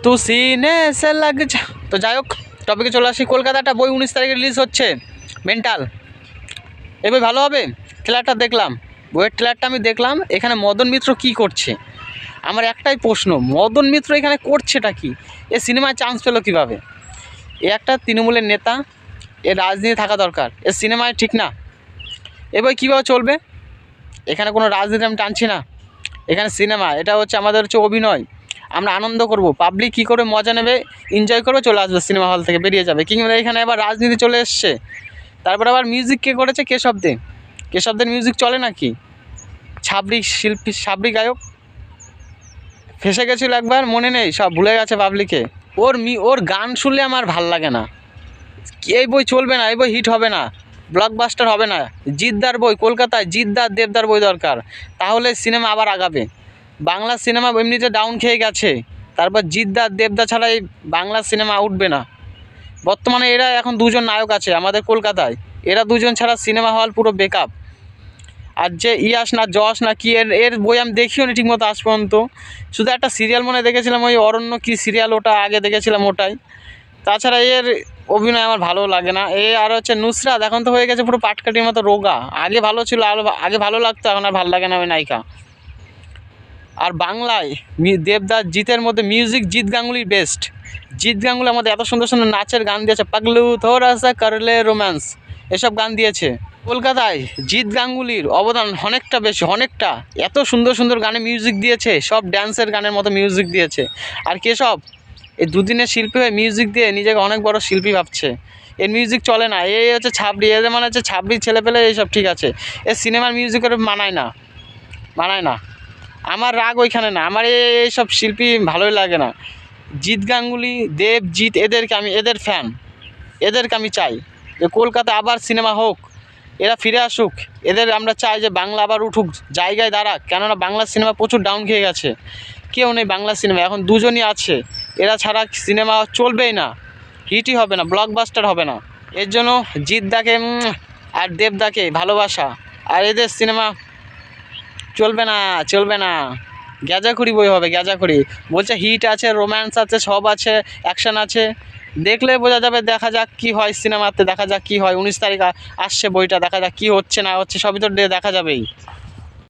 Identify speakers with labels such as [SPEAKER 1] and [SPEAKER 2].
[SPEAKER 1] তু সিনে সে লাগ যা। তো যাই হোক, টপিকে চলে আসি। কলকাতা একটা বই 19 তারিখে রিলিজ হচ্ছে, মেন্টাল। এ বই ভালো হবে। ট্রেলারটা দেখলাম, বইয়ের ট্রেলারটা আমি দেখলাম। এখানে মদন মিত্র কি করছে? আমার একটাই প্রশ্ন, মদন মিত্র এখানে করছেটা কি? এ সিনেমায় চান্স পেলো কীভাবে? এ একটা তৃণমূলের নেতা, এর রাজনীতি থাকা দরকার, এর সিনেমায় ঠিক না। এ বই কীভাবে চলবে? এখানে কোনো রাজনীতি আমি টানছি না, এখানে সিনেমা, এটা হচ্ছে আমাদের হচ্ছে অভিনয়। আমরা আনন্দ করব, পাবলিক কী করে মজা নেবে, এনজয় করবে, চলে আসবে সিনেমা হল থেকে, বেরিয়ে যাবে। কিংবা এখানে আবার রাজনীতি চলে এসছে। তারপরে আবার মিউজিক কে করেছে? কেশবদের মিউজিক চলে নাকি? ছাবরি শিল্পী, ছাবরি গায়ক ফেসে গেছিলো একবার, মনে নেই, সব ভুলে গেছে পাবলিকে। ওর গান শুনলে আমার ভাল লাগে না। এই বই চলবে না, এই বই হিট হবে না, ব্লকবাস্টার হবে না। জিদ্দার বই, কলকাতায় জিদ্দার দেবদার বই দরকার, তাহলে সিনেমা আবার আগাবে। বাংলা সিনেমা এমনিতে ডাউন খেয়ে গেছে, তারপর জিদ্দার দেবদা ছাড়া এই বাংলা সিনেমা উঠবে না। বর্তমানে এরা এখন দুজন নায়ক আছে আমাদের কলকাতায়, এরা দুজন ছাড়া সিনেমা হল পুরো বেকআপ। আর যে ইয়াস না যশ না কি, এর বই আমি দেখিও নি ঠিকমতো আজ পর্যন্ত। শুধু একটা সিরিয়াল মনে দেখেছিলাম, ওই অরণ্য কি সিরিয়াল, ওটা আগে দেখেছিলাম ওটাই। তাছাড়া এর অভিনয় আমার ভালো লাগে না। আর হচ্ছে নুসরাত, এখন তো হয়ে গেছে পুরো পাটকাঠির মতো রোগা। আগে ভালো ছিল, আগে ভালো লাগতো, এখন আর ভালো লাগে না ওই নায়িকা। আর বাংলায় দেবদাস জিতের মধ্যে মিউজিক জিৎ গাঙ্গুলির বেস্ট। জিৎ গাঙ্গুলি আমাদের এত সুন্দর সুন্দর নাচের গান দিয়েছে, পাগলু থোড়া সা করলে রোম্যান্স, এসব গান দিয়েছে। কলকাতায় জিৎ গাঙ্গুলির অবদান অনেকটা বেশি, অনেকটা। এত সুন্দর সুন্দর গানে মিউজিক দিয়েছে, সব ড্যান্সের গানের মতো মিউজিক দিয়েছে। আর কেশব এই দুদিনের শিল্পী হয়ে মিউজিক দিয়ে নিজেকে অনেক বড় শিল্পী ভাবছে। এর মিউজিক চলে না, এই হচ্ছে ছাবড়ি, এর মানে হচ্ছে ছাবড়ি ছেলে পেলে এইসব ঠিক আছে। এর সিনেমার মিউজিকের মানায় না, মানায় না। আমার রাগ ওইখানে না, আমার এইসব শিল্পী ভালোই লাগে না। জিৎ গাঙ্গুলি, দেব, জিৎ, এদেরকে আমি, এদের ফ্যান, এদেরকে আমি চাই যে কলকাতা আবার সিনেমা হোক, এরা ফিরে আসুক। এদের আমরা চাই যে বাংলা আবার উঠুক, জায়গায় দাঁড়াক। কেননা বাংলা সিনেমা প্রচুর ডাউন খেয়ে গেছে, কেউ নেই বাংলা সিনেমা, এখন দুজনই আছে। এরা ছাড়া সিনেমা চলবেই না, হিটই হবে না, ব্লকবাস্টার হবে না। এর জন্য জিৎদাকে আর দেবদাকে ভালোবাসা, আর এদের সিনেমা চলবে না, চলবে না। গ্যাজাখুরি বই হবে, গ্যাজাখুরি। বলছে হিট আছে, রোম্যান্স আছে, সব আছে, অ্যাকশান আছে, দেখলে বোঝা যাবে। দেখা যাক কী হয় সিনেমাতে, দেখা যাক কী হয়। 19 তারিখ আসছে বইটা, দেখা যাক কী হচ্ছে না হচ্ছে, সবই তো দেখা যাবেই।